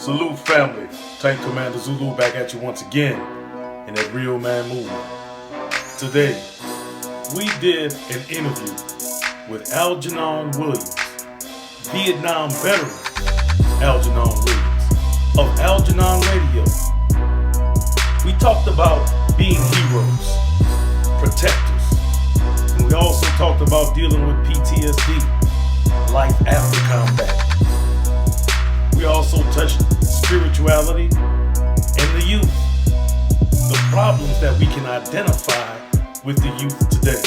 Salute family, Tank Commander Zulu back at you once again in that Real Man movement. Today, we did an interview with Algernon Williams, Vietnam veteran Algernon Williams of Algernon Radio. We talked about being heroes, protectors, and we also talked about dealing with PTSD, life after combat. We also touched spirituality and the youth, the problems that we can identify with the youth today.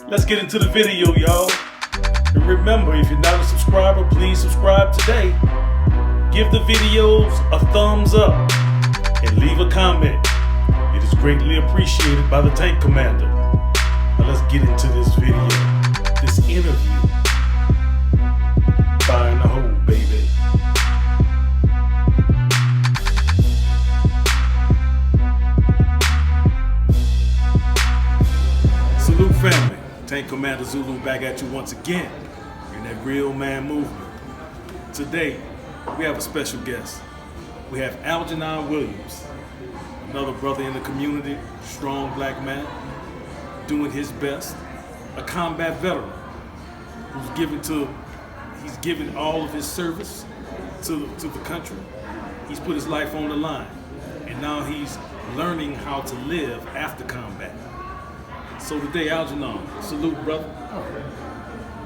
Let's get into the video, y'all. And remember, if you're not a subscriber, please subscribe today. Give the videos a thumbs up and leave a comment. It is greatly appreciated by the Tank Commander. Now let's get into this video, this interview. Fire in the hole, baby. Salute family, Tank Commander Zulu back at you once again in that Real Man movement. Today, we have a special guest. We have Algernon Williams, another brother in the community, strong black man, doing his best, a combat veteran he's given all of his service to the country. He's put his life on the line, and now he's learning how to live after combat. So today, Algernon, salute, brother.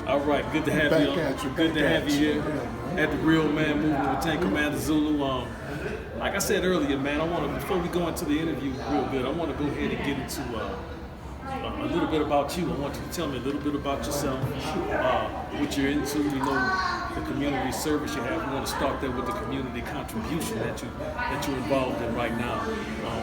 All right, good to have you. Good to have you here at the Real Man movement with Tank Commander Zulu. Like I said earlier, man, before we go into the interview real good, I want to go ahead and get into a little bit about you. I want you to tell me a little bit about yourself, what you're into. We know the community service you have. We want to start there with the community contribution that you're involved in right now,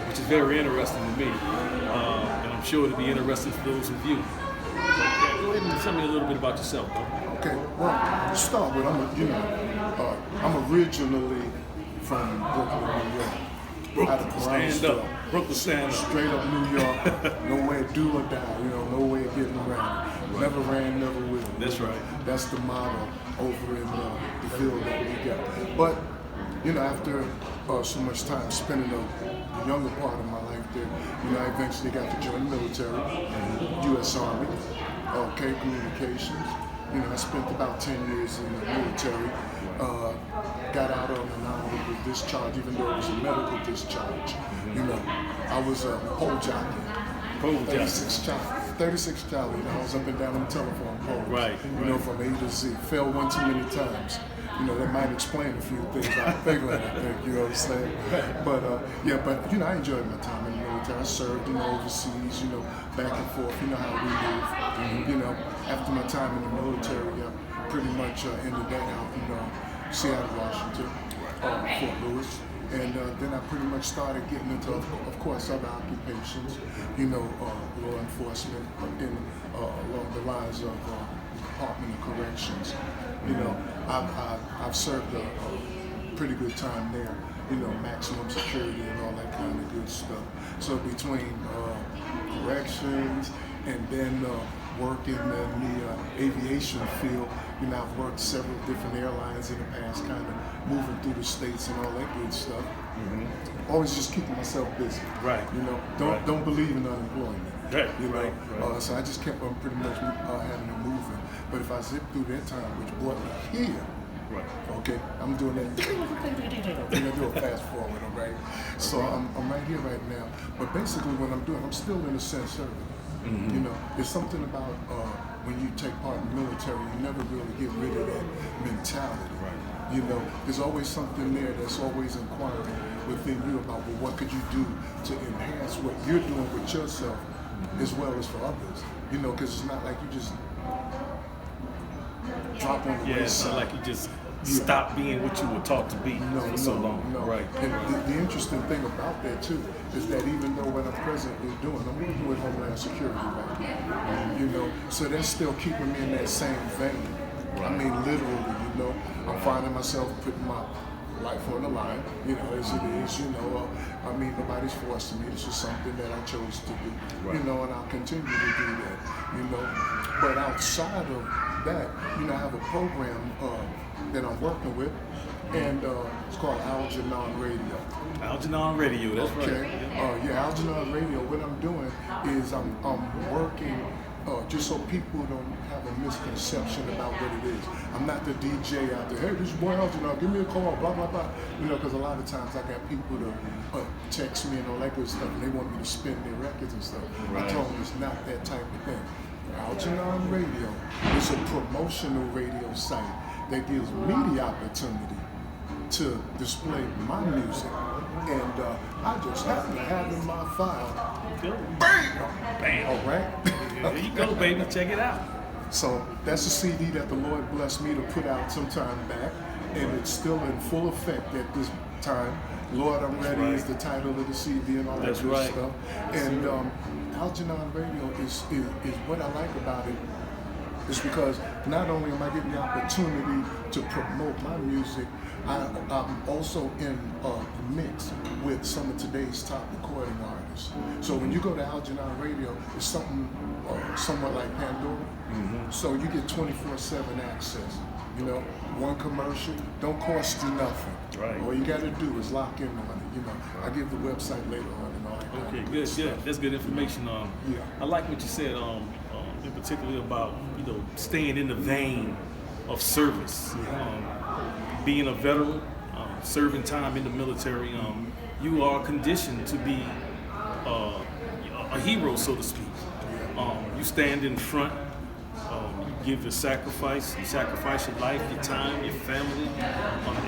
which is very interesting to me, and I'm sure it'll be interesting for those of you. Go ahead and tell me a little bit about yourself, bro. Okay, well, to start with, I'm originally from Brooklyn, New York. Brooklyn, stand up. Brooklyn, stand up. Straight up New York, nowhere do or die, no way of getting around. Right. Never ran, never will. That's right. That's the motto over in the field that we got. But, after so much time spending the younger part of my life there, I eventually got to join the military, U.S. Army, communications. I spent about 10 years in the military. Got out on an honorable discharge, even though it was a medical discharge. I was a pole jockey. 36 Charlie. I was up and down on the telephone poles. Right. From A to Z. Fell one too many times. That might explain a few things I think, you know what I'm saying? But I enjoyed my time in the military. I served, overseas, back and forth, how we move. After my time in the military, I pretty much ended that out, Seattle, Washington, Fort Lewis. And then I pretty much started getting into, of course, other occupations, law enforcement, along the lines of Department of Corrections. I've served a pretty good time there, maximum security and all that kind of good stuff. So between corrections and then working in the aviation field, I've worked several different airlines in the past, kind of moving through the states and all that good stuff. Always just keeping myself busy. Right. Don't believe in unemployment. Right. So I just kept on pretty much having it moving. But if I zip through that time, which brought me here, right. Okay, I'm doing that. I'm gonna do a fast forward, all right? So I'm right here right now. But basically, what I'm doing, I'm still in a sense serving. There's something about when you take part in the military, you never really get rid of that mentality. Right. There's always something there that's always inquiring within you about, well, what could you do to enhance what you're doing with yourself as well as for others? Because it's not like you just drop on the wayside. It's not like you just stop being what you were taught to be for so long. No. Right. And the interesting thing about that too is that even though what I'm presently doing, I'm working with Homeland Security right now. So that's still keeping me in that same vein. Right. I mean, literally, I'm finding myself putting my life on the line, as it is, I mean, nobody's forcing me. This is something that I chose to do, right. And I'll continue to do that, But outside of that, I have a program that I'm working with, and it's called Algernon Radio. Algernon Radio, that's Okay. right. Yeah, Algernon Radio. What I'm doing is I'm working just so people don't have a misconception about what it is. I'm not the DJ out there. Hey, this is boy Algernon. Give me a call. Blah blah blah. Because a lot of times I got people to text me and all that good stuff, and they want me to spin their records and stuff. Right. I told them it's not that type of thing. Algernon Radio is a promotional radio site that gives me the opportunity to display my music, and I just happen to have in my file. Bam. All right. There you go, baby. Check it out. So that's a CD that the Lord blessed me to put out some time back, and it's still in full effect at this time. Lord, I'm Ready right. is the title of the CD and all that That's good right. stuff. And Algernon Radio is what I like about it. Is because not only am I getting the opportunity to promote my music, I'm also in a mix with some of today's top recording artists. So when you go to Algernon Radio, it's something somewhat like Pandora. Mm-hmm. So you get 24/7 access. One commercial don't cost you nothing. Right. All you got to do is lock in on it. I give the website later on and all that. Okay, good. That's good information. Yeah. I like what you said. In particular about staying in the vein of service, being a veteran, serving time in the military. You are conditioned to be a hero, so to speak. You stand in front. You give your sacrifice. You sacrifice your life, your time, your family,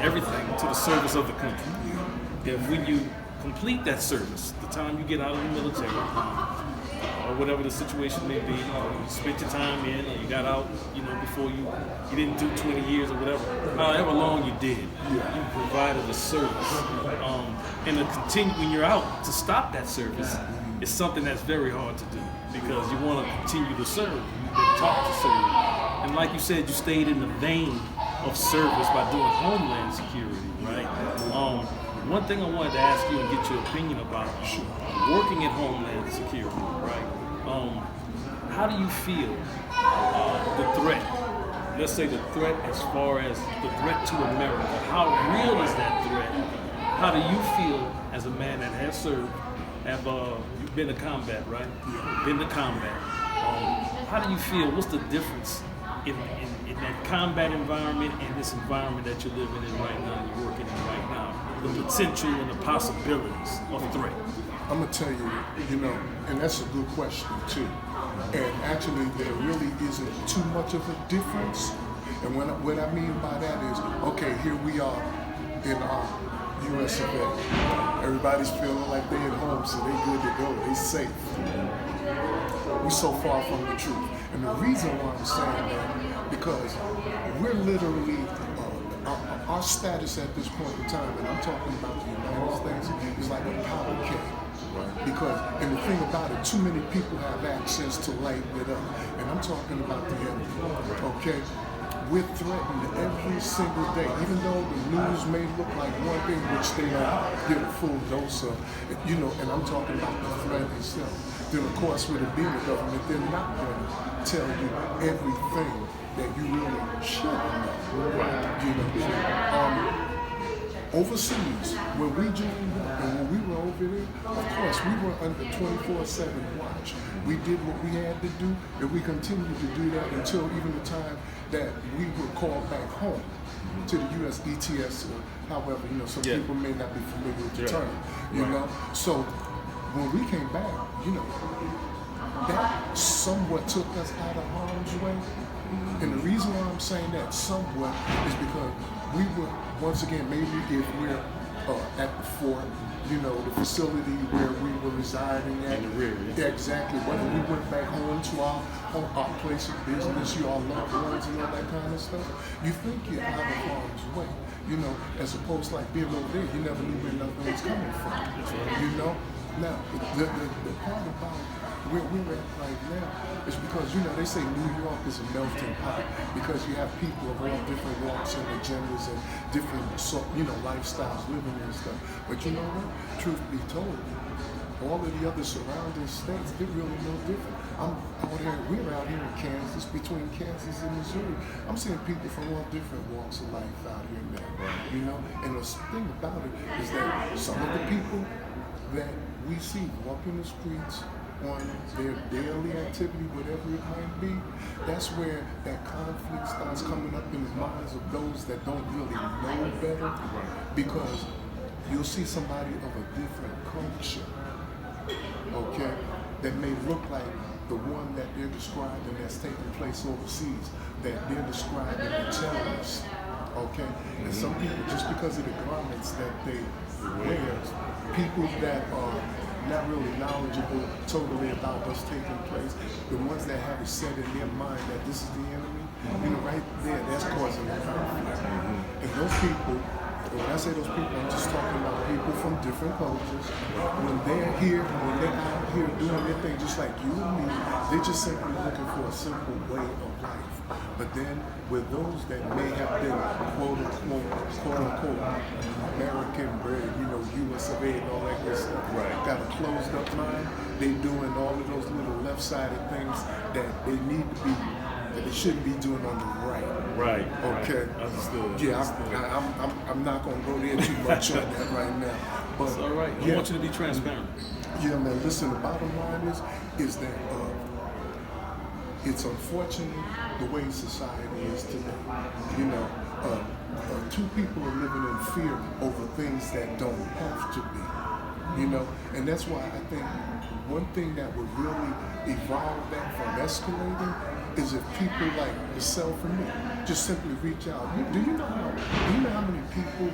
everything to the service of the country. And when you complete that service, the time you get out of the military, or whatever the situation may be, you spent your time in, or you got out, before you didn't do 20 years or whatever, however long you did, you provided a service. And to continue, when you're out, to stop that service is something that's very hard to do, because you want to continue to serve, you've been taught to serve. And like you said, you stayed in the vein of service by doing Homeland Security, right? One thing I wanted to ask you and get your opinion about working at Homeland Security, right? How do you feel the threat? Let's say the threat as far as the threat to America. How real is that threat? How do you feel as a man that has served? You've been to combat, right? Been to combat. How do you feel? What's the difference in that combat environment and this environment that you're living in right now, you're working in right now? The potential and the possibilities of threat. I'm gonna tell you, and that's a good question too. And actually, there really isn't too much of a difference. And what I mean by that is, okay, here we are in our US of A. Everybody's feeling like they're at home, so they're good to go, they're safe. We're so far from the truth. And the reason why I'm saying that, because we're literally, our status at this point in time, and I'm talking about the United States, is like a powder keg. Because, and the thing about it, too many people have access to lighting it up. And I'm talking about the enemy, okay? We're threatened every single day, even though the news may look like one thing, which they don't get a full dose of, and I'm talking about the threat itself. Then, of course, with it being the government, they're not going to tell you everything that you really should know. Overseas, when we joined up and when we were over there, of course, we were under 24/7 watch. We did what we had to do, and we continued to do that until even the time that we were called back home to the U.S. ETS. However, some people may not be familiar with the term, So when we came back, that somewhat took us out of harm's way. And the reason why I'm saying that somewhat is because we were, once again, maybe if we're at the fort, the facility where we were residing at. In the rear, Exactly. Whether we went back home to our place of business, our loved ones and all that kind of stuff, you think you're out of harm's way, as opposed to like being over there, you never knew where nothing was coming from, Now, the part about where we're at right now is because, they say New York is a melting pot because you have people of all different walks and agendas and different, lifestyles living and stuff. But you know what? Truth be told, all of the other surrounding states, they're really no different. We're out here in Kansas, between Kansas and Missouri. I'm seeing people from all different walks of life out here now. You know, and the thing about it is that some of the people that we see walking the streets on their daily activity, whatever it might be, that's where that conflict starts coming up in the minds of those that don't really know better. Because you'll see somebody of a different culture, okay, that may look like the one that they're describing that's taking place overseas, that they're describing the terrorists, okay? And some people, just because of the garments that they wear, people that are not really knowledgeable totally about what's taking place, the ones that have it set in their mind that this is the enemy, you know, right there, that's causing the conflict. And those people, when I say those people, I'm just talking about people from different cultures. When they're here, when they're out here doing their thing just like you and me, they're just simply looking for a simple way of life. But then with those that may have been quote unquote American bred, you know, US of A and all that good stuff, got a closed up mind, they doing all of those little left-sided things that they need to be, that they shouldn't be doing on the right. Right. Okay. Understood. Yeah, I'm not gonna go there too much on that right now. But it's all right. I want you to be transparent. Yeah, man. Listen, the bottom line is that it's unfortunate the way society is today. You know, two people are living in fear over things that don't have to be. You know, and that's why I think one thing that would really evolve that from escalating is if people like yourself and me just simply reach out. Do you know how many people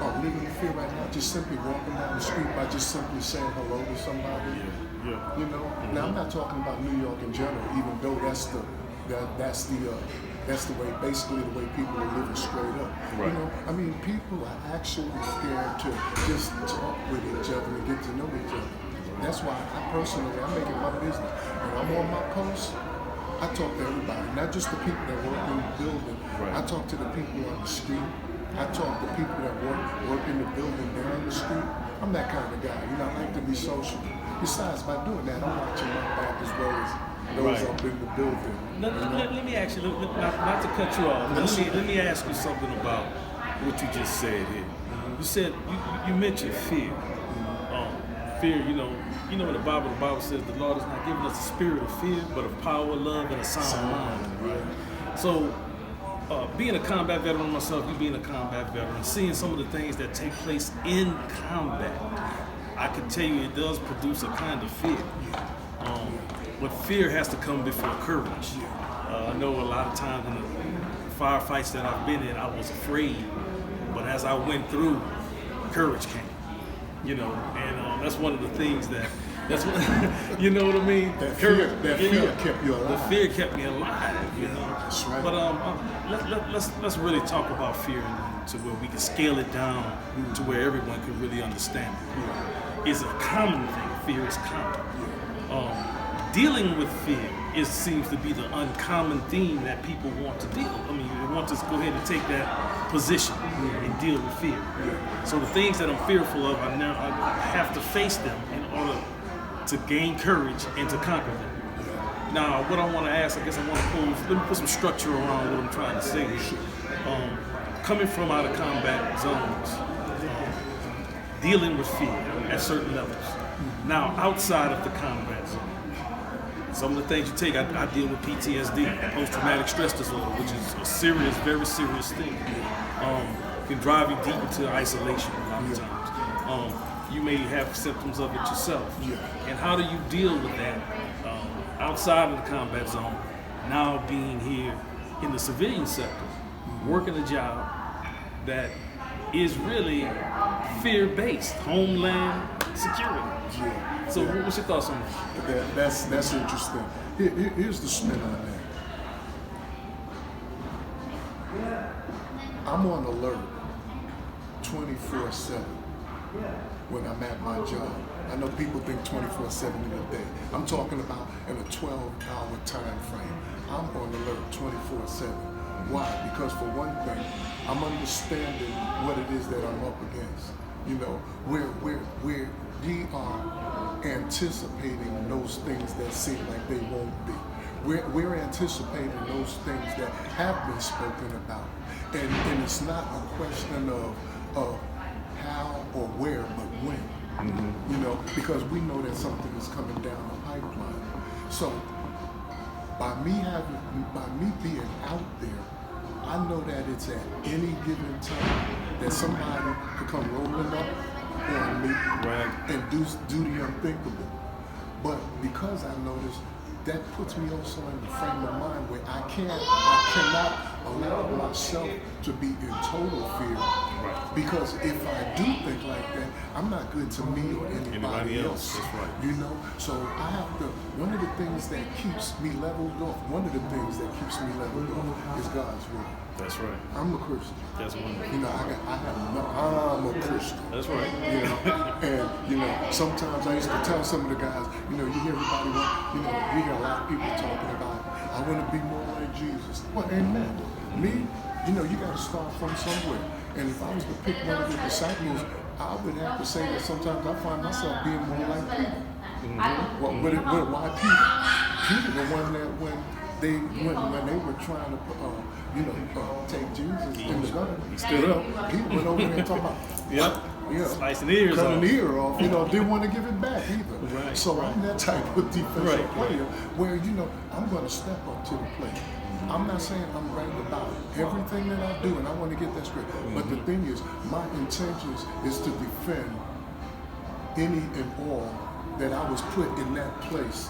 are living in fear right now, just simply walking down the street by just simply saying hello to somebody? Yeah. You know. Now I'm not talking about New York in general, even though that's the way, basically the way people are living straight up. Right. You know, I mean, people are actually scared to just talk with each other and get to know each other. That's why I'm making it my business. When I'm on my post, I talk to everybody, not just the people that work in the building. I talk to the people on the street. I talk to people that work in the building down the street. I'm that kind of guy. You know, I like to be social. Besides, by doing that, I'm watching my back as well as those up in the building. Let me ask you, not to cut you off, but let me ask you something about what you just said here. You said, you mentioned fear. Fear, you know in the Bible says the Lord has not given us a spirit of fear, but of power, love, and a sound mind. Right? So, being a combat veteran myself, you being a combat veteran, seeing some of the things that take place in combat, I can tell you it does produce a kind of fear. But fear has to come before courage. I know a lot of times in the firefights that I've been in, I was afraid, but as I went through, courage came. You know, and that's one of the things that's what, you know what I mean? That fear kept you alive. The fear kept me alive, you know. That's right. But let's really talk about fear to where we can scale it down to where everyone can really understand it. It's a common thing. Fear is common. Dealing with fear seems to be the uncommon theme that people want to deal. I mean, they want to go ahead and take that position and deal with fear. So the things that I'm fearful of, I have to face them in order to gain courage and to conquer them. Now, what I want to ask, I guess I want to let me put some structure around what I'm trying to say here. Coming from out of combat zones, dealing with fear at certain levels. Now, outside of the combat zone, some of the things you take, I deal with PTSD, post-traumatic stress disorder, which is a serious, very serious thing. Can drive you deep into isolation a lot of times. You may have symptoms of it yourself. And how do you deal with that outside of the combat zone, now being here in the civilian sector, working a job that is really fear-based, homeland security? So what's your thoughts on that? That's interesting. Here's the spin on that. I'm on alert 24/7 when I'm at my job. I know people think 24/7 in a day. I'm talking about in a 12-hour time frame. I'm on alert 24/7. Why? Because for one thing, I'm understanding what it is that I'm up against. You know, we are anticipating those things that seem like they won't be. We're anticipating those things that have been spoken about. And it's not a question of how or where, but when. You know, because we know that something is coming down the pipeline. So by me being out there, I know that it's at any given time that somebody could come rolling up on me and do the unthinkable. But because I know this, that puts me also in the frame of mind where I cannot allow myself to be in total fear. Because if I do think like that, I'm not good to me or anybody else. That's right. You know? So I have to, one of the things that keeps me leveled off is God's word. That's right. I'm a Christian. That's wonderful. You know, I'm a Christian. That's right. You know, and you know, sometimes I used to tell some of the guys, you know, you hear everybody, you hear a lot of people talking about, I want to be more like Jesus. Well, amen. Me, you know, you got to start from somewhere. And if I was to pick one of the disciples, I would have to say that sometimes I find myself being more like Peter. Why Peter? Peter, the one that when they were trying to take Jesus in the garden, he stood up. Peter went over there and talked about slicing ears off. Cutting an ear off, didn't want to give it back either. Right. So I'm that type of defensive player where, I'm going to step up to the plate. I'm not saying I'm right about everything that I do, and I want to get that straight. But the thing is, my intentions is to defend any and all that I was put in that place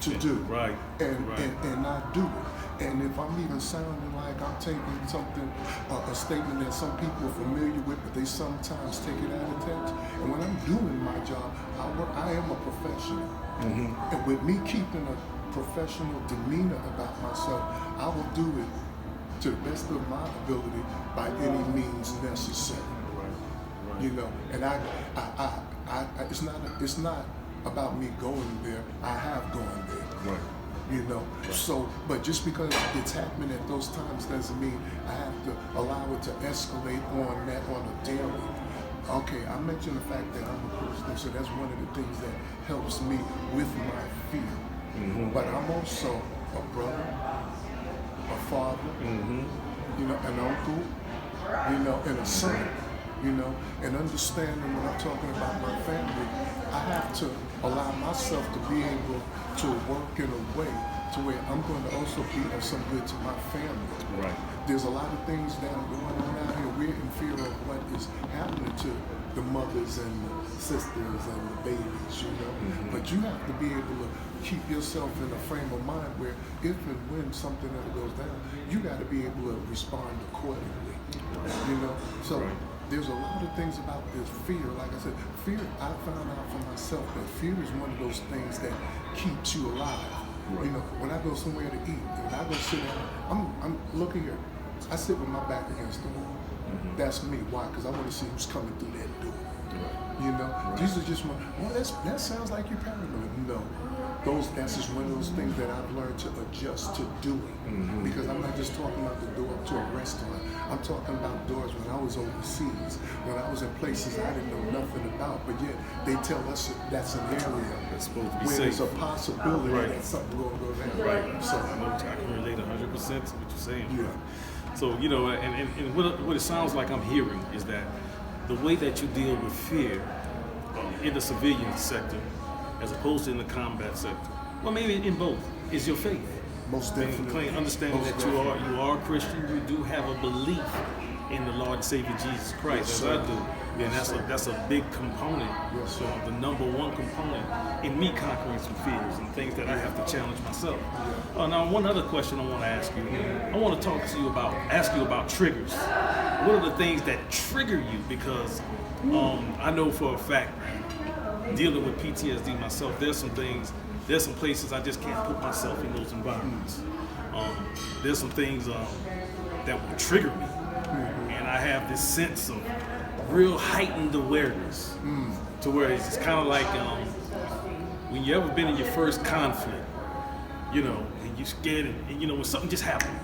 to do. Right. And not do it. And if I'm even sounding like I'm taking something, a statement that some people are familiar with, but they sometimes take it out of text. And when I'm doing my job, I am a professional. And with me keeping a professional demeanor about myself, I will do it to the best of my ability by any means necessary. Right. And I it's not about me going there. I have gone there. Right. So, but just because it's happening at those times doesn't mean I have to allow it to escalate on a daily. Okay, I mentioned the fact that I'm a Christian, so that's one of the things that helps me with my fear. But I'm also a brother, a father, an uncle, and a son, and understanding when I'm talking about my family, I have to allow myself to be able to work in a way to where I'm going to also be of some good to my family. Right. There's a lot of things that are going on out here. We're in fear of what is happening to the mothers and the sisters and the babies, But you have to be able to keep yourself in a frame of mind where if and when something ever goes down, you got to be able to respond accordingly, So there's a lot of things about this fear. Like I said, fear, I found out for myself that fear is one of those things that keeps you alive. Right. When I go somewhere to eat, and I go sit down, I'm looking here, I sit with my back against the wall. That's me. Why? Because I want to see who's coming through that door. Right. These are just that sounds like you're paranoid. No. That's just one of those things that I've learned to adjust to doing. Because I'm not just talking about the door to a restaurant. I'm talking about doors when I was overseas, when I was in places I didn't know nothing about, but yet they tell us that's an area that's supposed to be where safe. there's a possibility that something will go down. Right. So I can relate 100% to what you're saying. Yeah. So, and what it sounds like I'm hearing is that the way that you deal with fear in the civilian sector as opposed to in the combat sector, well, maybe in both, is your faith. Most definitely. Understanding that you are a Christian, you do have a belief in the Lord and Savior Jesus Christ, as I do. And that's a big component, the number one component in me conquering some fears and things that I have to challenge myself. Now, one other question I want to ask you. I want to ask you about triggers. What are the things that trigger you? Because I know for a fact, dealing with PTSD myself, there's some places I just can't put myself in those environments. There's some things that will trigger me. And I have this sense of real heightened awareness to where it's kind of like when you ever been in your first conflict, and you're scared and when something just happened.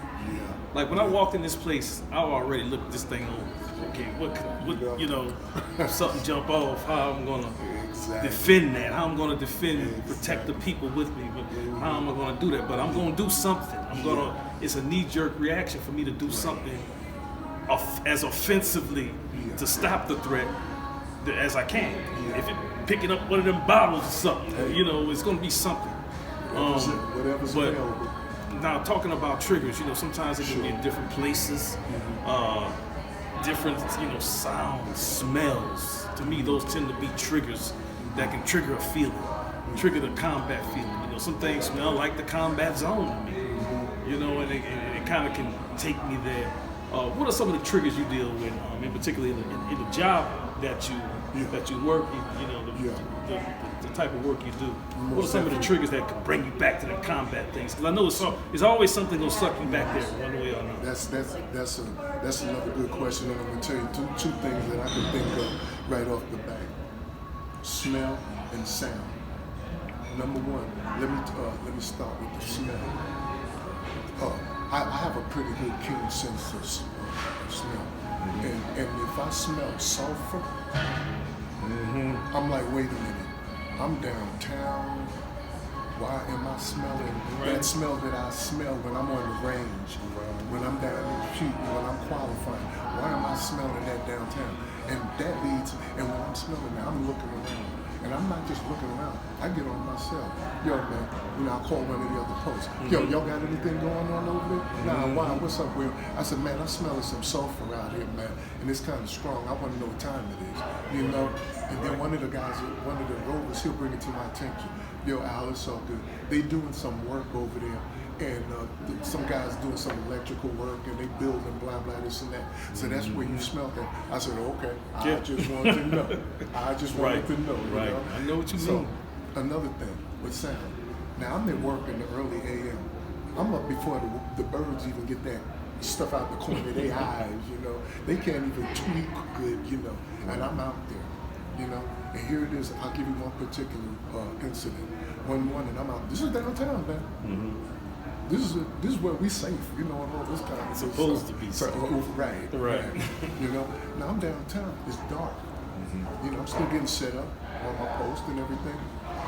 Like when I walked in this place, I already looked this thing over. okay, what you know, if something jump off, how I'm gonna Exactly. defend that, how I'm gonna defend, protect the people with me, but how am I gonna do that? But I'm gonna do something. It's a knee-jerk reaction for me to do something as offensively to stop the threat as I can. If it picking up one of them bottles or something, you know, it's gonna be something. Whatever's available. Now, talking about triggers, you know, sometimes it can be in different places, different, you know, sounds, smells. To me, those tend to be triggers that can trigger a feeling, trigger the combat feeling. You know, some things smell like the combat zone to me, you know, and it kind of can take me there. What are some of the triggers you deal with, in particular in the job that you work, you know, the type of work you do? What are some of the triggers that can bring you back to the combat things? Because I know it's always something gonna suck you back there one way or another. That's another good question, and I'm gonna tell you two things that I can think of right off the bat: smell and sound. Number one, let me start with the smell. I have a pretty good keen sense of smell, and if I smell sulfur, I'm like, wait a minute, I'm downtown. Why am I smelling that smell that I smell when I'm on the range, when I'm down in the chute, when I'm qualifying? Why am I smelling that downtown? And that leads, and when I'm smelling that, I'm looking around. And I'm not just looking around, I get on myself. Yo, man, you know, I call one of the other posts. Yo, y'all got anything going on over there? Nah, why? What's up, Will? I said, man, I'm smelling some sulfur out here, man. And it's kind of strong. I want to know what time it is, you know? And then one of the guys, one of the rovers, he'll bring it to my attention. Yo, Al, it's so good. They doing some work over there. And some guys doing some electrical work, and they building blah blah this and that. So that's where you smell that. I said, okay, I just wanted to know. I just wanted to know. You know? I know what you so, mean. Another thing with sound. Now I'm at work in the early AM. I'm up before the birds even get that stuff out the corner of their eyes. You know, they can't even tweak good. You know, and I'm out there. You know, and here it is. I'll give you one particular incident. One morning, I'm out. This is downtown, man. This is where we safe, you know, and all this kind of stuff. Supposed to be safe. Right. You know, now I'm downtown. It's dark. You know, I'm still getting set up on my post and everything,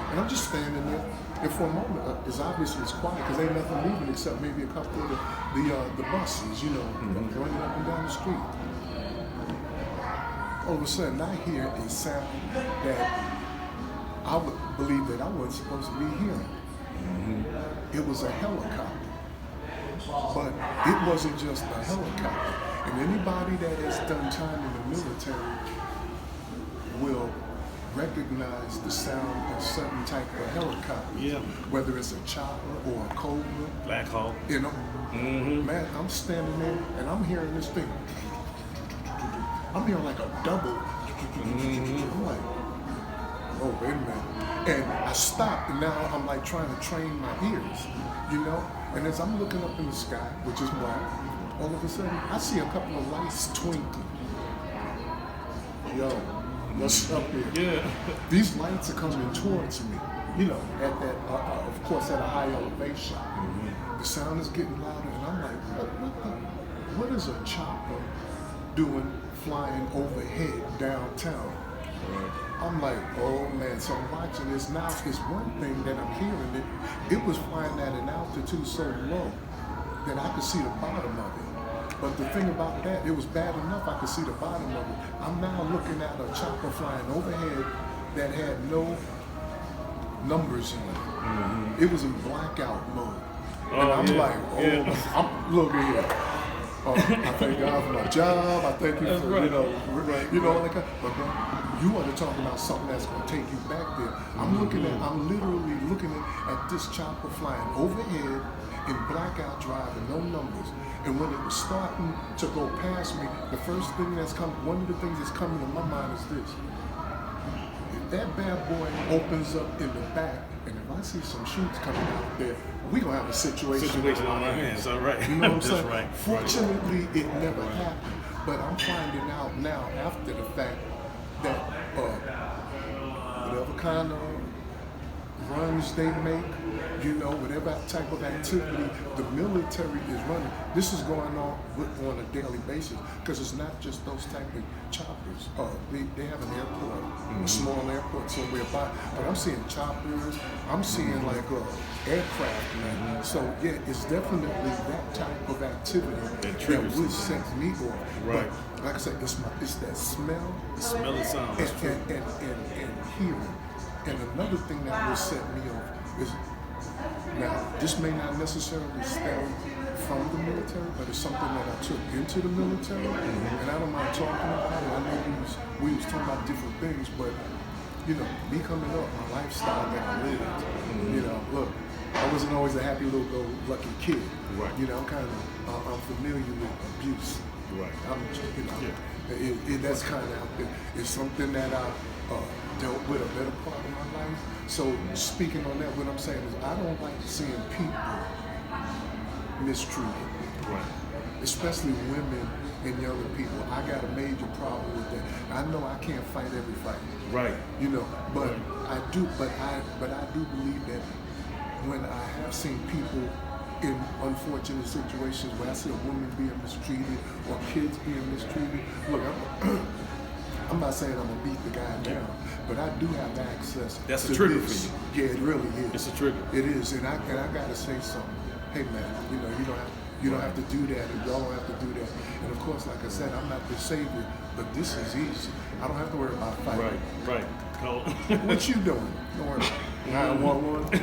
and I'm just standing there. And for a moment, it's obviously it's quiet because ain't nothing moving except maybe a couple of the buses, you know, running up and down the street. All of a sudden, I hear a sound that I would believe that I wasn't supposed to be hearing. It was a helicopter, but it wasn't just a helicopter. And anybody that has done time in the military will recognize the sound of certain type of helicopter. Yeah. Whether it's a chopper or a Cobra. Black Hawk. You know, man, I'm standing there and I'm hearing this thing. I'm hearing like a double. I'm like, oh, wait a minute. And I stopped, and now I'm like trying to train my ears, you know? And as I'm looking up in the sky, which is black, all of a sudden, I see a couple of lights twinkling. Yo, what's up here? Yeah. These lights are coming towards me, you know, at that, of course, at a high elevation. The sound is getting louder, and I'm like, what is a chopper doing flying overhead downtown? I'm like, oh man, so I'm watching this now. It's one thing that I'm hearing it was flying at an altitude so low that I could see the bottom of it. But the thing about that, it was bad enough I could see the bottom of it. I'm now looking at a chopper flying overhead that had no numbers in it. It was in blackout mode. And I'm like, I'm looking here. I thank God for my job. I thank you for, you know, like, but you want to talk about something that's going to take you back there. I'm literally looking at this chopper flying overhead in blackout driving, no numbers. And when it was starting to go past me, the first thing one of the things that's coming to my mind is this. If that bad boy opens up in the back, and if I see some shoots coming out there, we gonna have a situation on our hands. All right. You know what I'm saying? Right. Fortunately, it never happened. But I'm finding out now after the fact that whatever kind of runs they make, you know, whatever type of activity the military is running, this is going on a daily basis, because it's not just those type of choppers. They have an airport, a small airport somewhere by, but I'm seeing choppers, I'm seeing like aircraft, man. So yeah, it's definitely that type of activity that would set me off. Right. But like I said, it's that smell, The smell and sound. That's true. and hearing. And another thing that will set me off is, now, this may not necessarily stem from the military, but it's something that I took into the military, and I don't mind talking about it. I know we was talking about different things, but you know, me coming up, my lifestyle that I lived, you know, look, I wasn't always a happy little go-lucky kid. Right. You know, I'm familiar with abuse. Right. That's kind of out there. It's something that I dealt with a better part of my life. So speaking on that, what I'm saying is I don't like seeing people mistreated. Right. Especially women and younger people. I got a major problem with that. I know I can't fight every fight. Right. You know, but I do believe that when I have seen people in unfortunate situations where I see a woman being mistreated or kids being mistreated, look, I'm not saying I'm gonna beat the guy down, but I do have access. That's to a trigger this. for you. Yeah, it really is. It's a trigger. It is, and I gotta say something. Hey man, you know, you don't have to do that, and y'all don't have to do that. And of course, like I said, I'm not the savior, but this is easy. I don't have to worry about fighting. Right. What you doing? Don't worry. 911.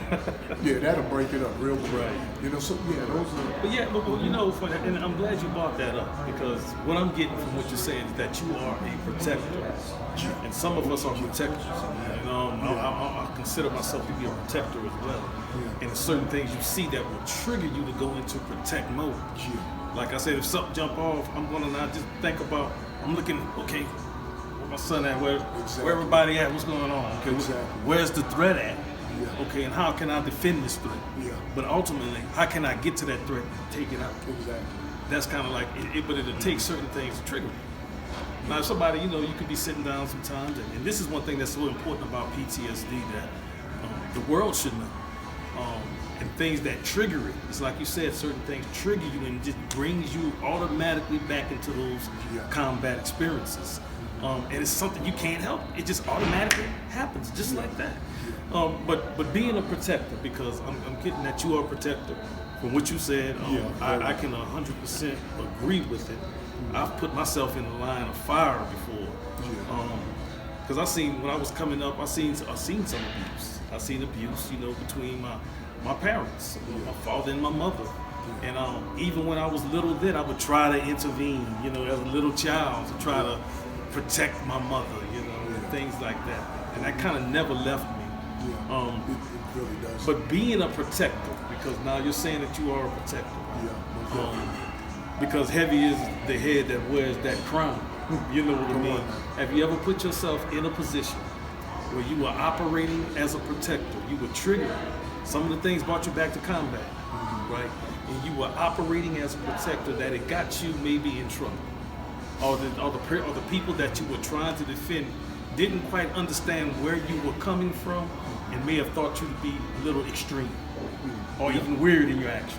Yeah, that'll break it up real quick. Right. You know, so yeah, those are. But yeah, but you know, and I'm glad you brought that up, because what I'm getting from what you're saying is that you are a protector, and some of us are protectors. And I consider myself to be a protector as well. Yeah. And there's certain things you see that will trigger you to go into protect mode. Yeah. Like I said, if something jump off, I'm gonna not just think about. I'm looking, okay, where my son at? Where everybody at? What's going on? Okay, where's the threat at? Yeah. Okay, and how can I defend this threat? Yeah. But ultimately, how can I get to that threat and take it out? Exactly. That's kind of like it, but it'll take certain things to trigger it. Now, if somebody, you know, you could be sitting down sometimes, and this is one thing that's so important about PTSD that the world should know. And things that trigger it. It's like you said, certain things trigger you and just brings you automatically back into those combat experiences. And it's something you can't help. It just automatically happens, just like that. But being a protector, because I'm getting that you are a protector. From what you said, I can 100% agree with it. I've put myself in the line of fire before. Because I seen, when I was coming up, I seen some abuse. I seen abuse, you know, between my parents, my father and my mother. And even when I was little then, I would try to intervene, you know, as a little child, to try to protect my mother, you know, and things like that. And that kind of never left me. It really does. But being a protector, because now you're saying that you are a protector. Because heavy is the head that wears that crown. You know what I mean? Have you ever put yourself in a position where you were operating as a protector? You were triggered. Some of the things brought you back to combat, right? And you were operating as a protector that it got you maybe in trouble. Or the people that you were trying to defend didn't quite understand where you were coming from and may have thought you to be a little extreme or even weird in your actions.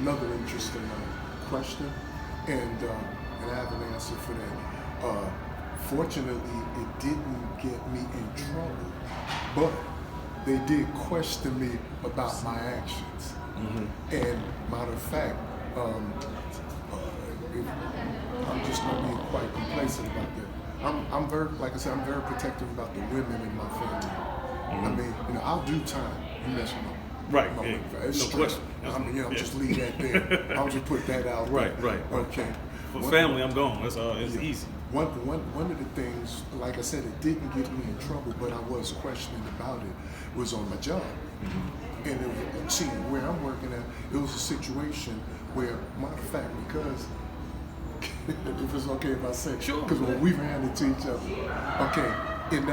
Another interesting question, and I have an answer for that. Fortunately, it didn't get me in trouble, but they did question me about my actions. And matter of fact, I'm just going to be quite complacent about that. I'm very, like I said, I'm very protective about the women in my family. I mean, you know, I'll do time. You mess with me. Right. No question. I mean, you know, just leave that there. I'll just put that out there. Right. Okay. For family, I'm gone. That's all. It's easy. One of the things, like I said, it didn't get me in trouble, but I was questioning about it, was on my job. And see, where I'm working at, it was a situation where, matter of fact, because if it's okay if I say, sure, because when we ran into each other, okay, in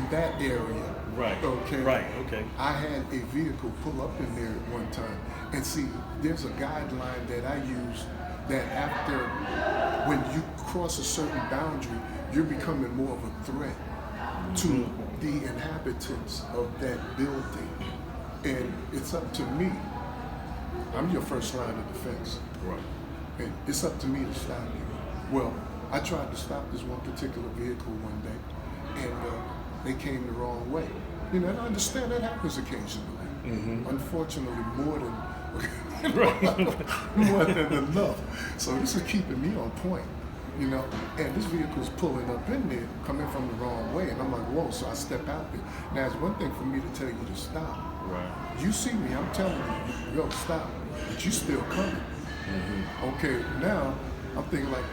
that area, okay, I had a vehicle pull up in there at one time, and see, there's a guideline that I use that after, when you cross a certain boundary, you're becoming more of a threat to the inhabitants of that building. And it's up to me. I'm your first line of defense. Right. And it's up to me to stop you. Well, I tried to stop this one particular vehicle one day, and they came the wrong way. You know, and I understand that happens occasionally. Unfortunately, more than more than enough. So this is keeping me on point. You know, and this vehicle's pulling up in there, coming from the wrong way, and I'm like, whoa, so I step out there. Now, it's one thing for me to tell you to stop. Right. You see me, I'm telling you, yo, stop, but you still coming. Okay, now, I'm thinking like,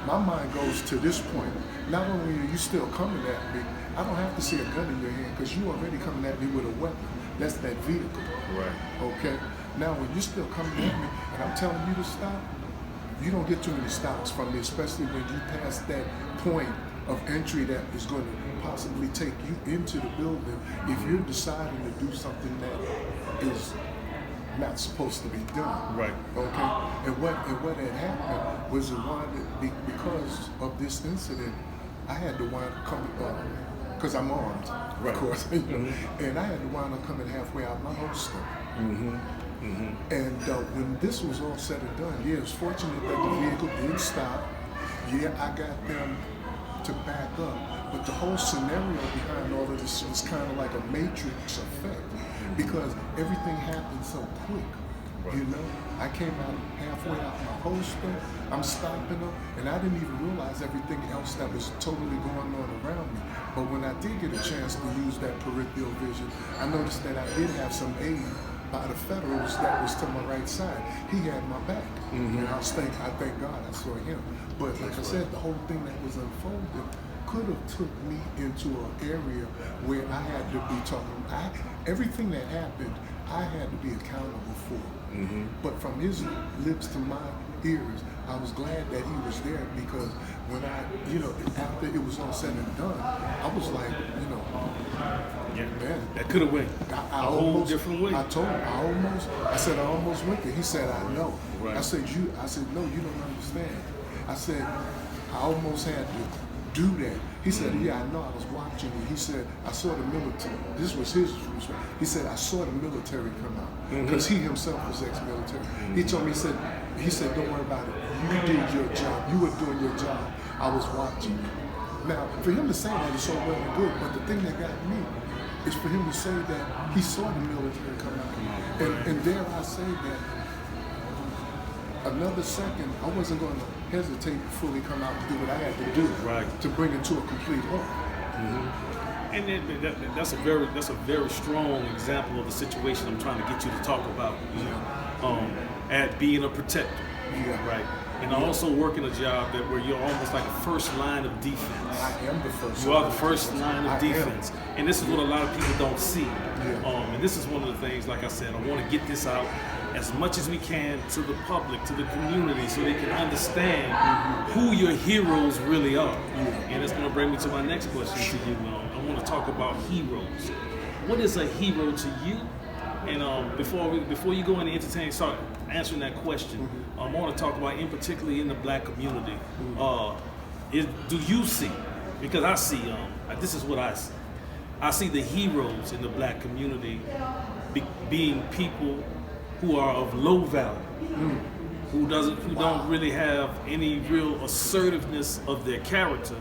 my mind goes to this point. Not only are you still coming at me, I don't have to see a gun in your hand, because you already coming at me with a weapon. That's that vehicle. Right. Okay? Now, when you're still coming at me, and I'm telling you to stop, you don't get too many stops from me, especially when you pass that point of entry that is going to possibly take you into the building if you're deciding to do something that is not supposed to be done. Right. Okay? And what had happened was because of this incident, I had to wind up coming, because I'm armed, Right. of course, and I had to wind up coming halfway out my holster. And when this was all said and done, yeah, it was fortunate that the vehicle did stop. Yeah, I got them to back up. But the whole scenario behind all of this was kind of like a matrix effect, because everything happened so quick. Right. You know, I came out halfway out my holster, I'm stopping them, and I didn't even realize everything else that was totally going on around me. But when I did get a chance to use that peripheral vision, I noticed that I did have some aid by the Federals that was to my right side. He had my back. And I thank God I saw him. But like I said, the whole thing that was unfolding could have took me into an area where I had to be talking. Everything that happened, I had to be accountable for. But from his lips to my ears, I was glad that he was there, because when after it was all said and done, I was like, man, That could have went a whole different way. I told him, I said, I almost went there. He said, I know. Right. I said, no, you don't understand. I said, I almost had to do that. He said, yeah, I know, I was watching you. He said, I saw the military. This was his response. He said, I saw the military come out, because he himself was ex-military. He told me, he said, don't worry about it. You did your job. You were doing your job. I was watching you. Now, for him to say that is so well and good, but the thing that got me is for him to say that he saw the military come out. And dare I say that another second, I wasn't going to hesitate to fully come out and do what I had to do, Right. to bring it to a complete halt. And that's a very strong example of the situation I'm trying to get you to talk about. At being a protector. Yeah. Right. And also working a job where you're almost like a first line of defense. I am the first. You are the first line of I defense. And this is what a lot of people don't see. Yeah. And this is one of the things, like I said, I want to get this out as much as we can to the public, to the community, so they can understand who your heroes really are. And it's going to bring me to my next question to you. I want to talk about heroes. What is a hero to you? And before you go into start answering that question, I want to talk about, in particularly in the black community, do you see? Because I see, this is what I see. I see the heroes in the black community being people who are of low value, who don't really have any real assertiveness of their character,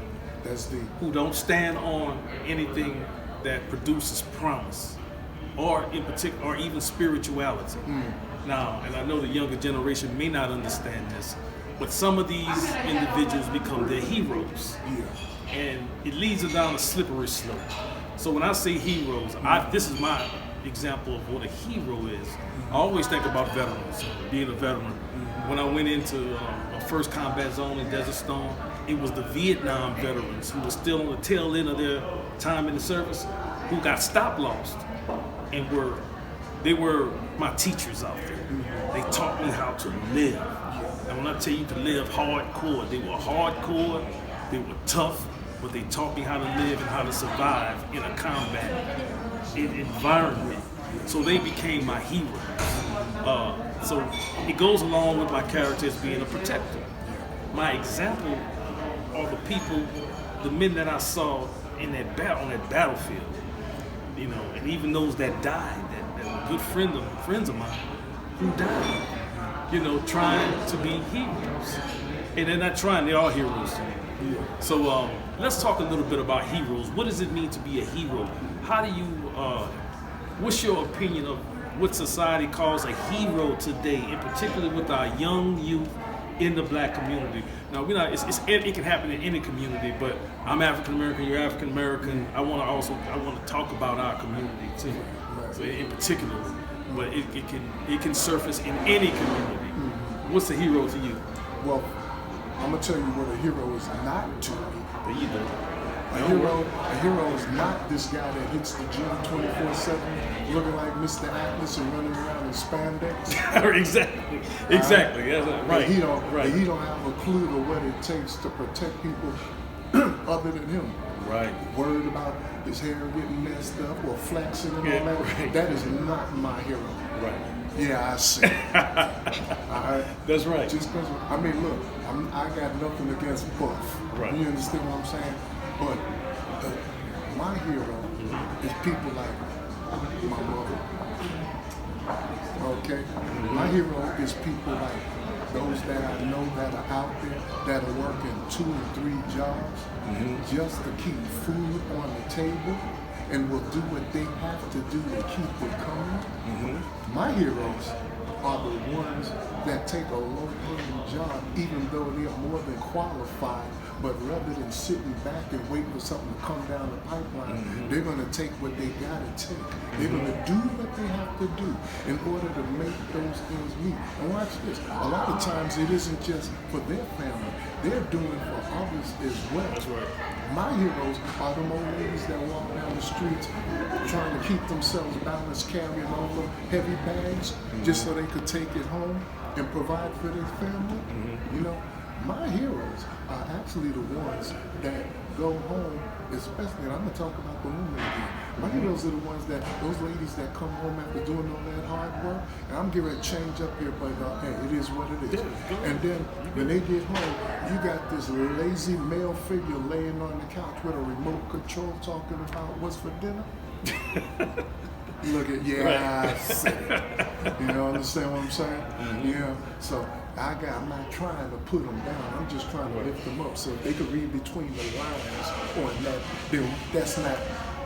who don't stand on anything that produces promise, or in particular, or even spirituality. Now, and I know the younger generation may not understand this, but some of these individuals become their heroes, and it leads them down a slippery slope. So when I say heroes, this is my example of what a hero is. I always think about veterans, being a veteran. When I went into a first combat zone in Desert Storm, it was the Vietnam veterans who were still on the tail end of their time in the service, who got stop-lost, and they were my teachers out there. They taught me how to live. And when I tell you to live hardcore, they were hardcore, they were tough, but they taught me how to live and how to survive in a combat environment. So they became my heroes. So it goes along with my character as being a protector. My example are the people, the men that I saw in that battle, on that battlefield, you know, and even those that died, that were good friends of mine, who died, you know, trying to be heroes. And they're not trying, they're all heroes to me. Yeah. So let's talk a little bit about heroes. What does it mean to be a hero? How do you, what's your opinion of what society calls a hero today, and particularly with our young youth in the black community? Now, it can happen in any community, but I'm African American, you're African American. I want to talk about our community too, so in particular. But it can surface in any community. What's a hero to you? Well, I'm gonna tell you what a hero is not to me. There you go. A hero is not this guy that hits the gym 24/7, looking like Mr. Atlas and running around in spandex. Exactly. That's right. He don't have a clue to what it takes to protect people other than him. Right. Worried about his hair getting messed up or flexing and all that. Right. That is not my hero. Right. Yeah, I see. All right. That's right. Just because, I mean, look, I got nothing against Buff. Right. You understand what I'm saying? But my hero is people like my mother. Okay? My hero is people like those that I know that are out there that are working 2 and 3 jobs just to keep food on the table and will do what they have to do to keep it coming. My heroes are the ones that take a low-paying job even though they are more than qualified, but rather than sitting back and waiting for something to come down the pipeline, they're going to take what they got to take. They're going to do what they have to do in order to make those things meet. And watch this. A lot of times it isn't just for their family. They're doing it for others as well. That's right. My heroes are the old ladies that walk down the streets trying to keep themselves balanced, carrying all the heavy bags just so they could take it home and provide for their family. You know, my heroes are actually the ones that go home, especially, and I'm going to talk about the women again. My heroes are the ones those ladies that come home after doing all that hard work, and I'm giving a change up here, but hey, it is what it is. And then when they get home, you got this lazy male figure laying on the couch with a remote control talking about what's for dinner. Look at, I see. You know, understand what I'm saying? Yeah, so I'm not trying to put them down. I'm just trying to lift them up so they could read between the lines on that. That's not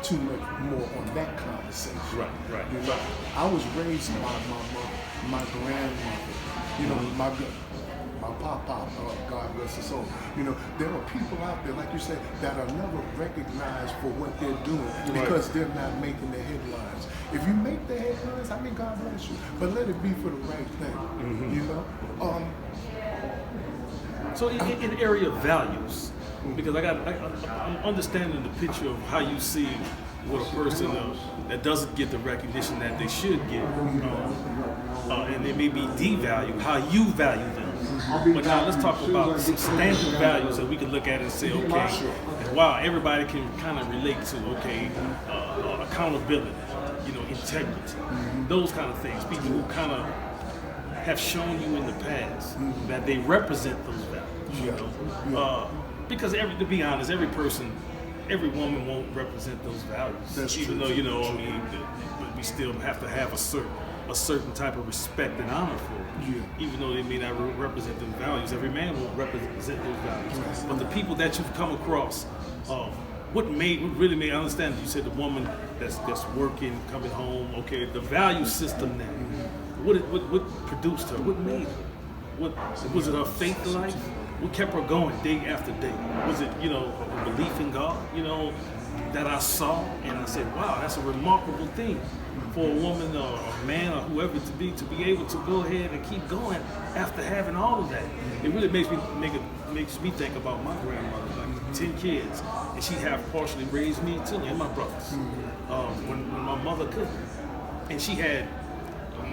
too much more on that conversation. Right. You know, I was raised by my mother, my grandmother, you know, my papa, God rest his soul. You know, there are people out there, like you said, that are never recognized for what they're doing because they're not making the headlines. If you make the headlines, I mean, God bless you, but let it be for the right thing. You know. So in the area of values, because I'm understanding the picture of how you see what a person that doesn't get the recognition that they should get, and they may be devalued, how you value them. But now let's talk about some standard values that we can look at and say, okay, wow, everybody can kind of relate to, okay, accountability, you know, integrity, those kind of things. People who kind of have shown you in the past that they represent those values, you know. Because to be honest, every person, every woman won't represent those values. That's even true. Though, you know, I mean, we still have to have a certain type of respect and honor for it. Yeah. Even though they may not represent those values, every man won't represent those values. But the people that you've come across, what really made, I understand you said the woman that's working, coming home, okay, the value system now. What produced her? What made her? Was it her faith life? What kept her going day after day? Was it, you know, a belief in God, you know, that I saw and I said, wow, that's a remarkable thing for a woman or a man or whoever to be able to go ahead and keep going after having all of that. It really makes me think about my grandmother, like 10 kids, and she have partially raised me too, and my brothers. When my mother couldn't, and she had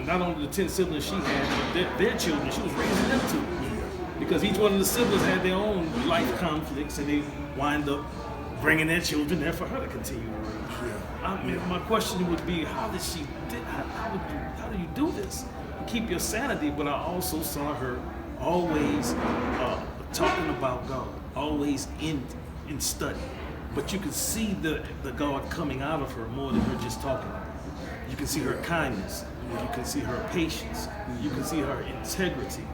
not only the 10 siblings she had, but their children, she was raising them too. Because each one of the siblings had their own life conflicts, and they wind up bringing their children there for her to continue to raise. I mean, my question would be, how do you do this? You keep your sanity, but I also saw her always talking about God, always in study, but you can see the God coming out of her more than her just talking. You can see her kindness. You can see her patience. You can see her integrity.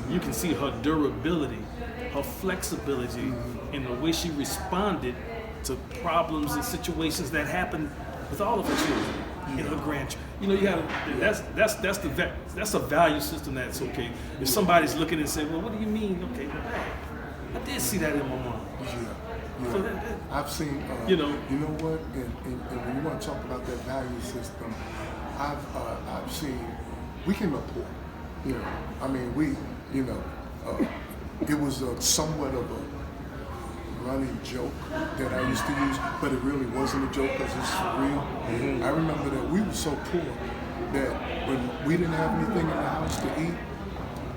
You can see her durability, her flexibility, and the way she responded to problems and situations that happened with all of her children and her grandchildren. You know, you have that's a value system that's okay. If somebody's looking and saying, "Well, what do you mean?" Okay, well, I did see that in my mom. Yeah. So I've seen, you know what, and when you want to talk about that value system, I've seen, we came up poor, you know, I mean, it was somewhat of a running joke that I used to use, but it really wasn't a joke because it's for real. I remember that we were so poor that when we didn't have anything in the house to eat,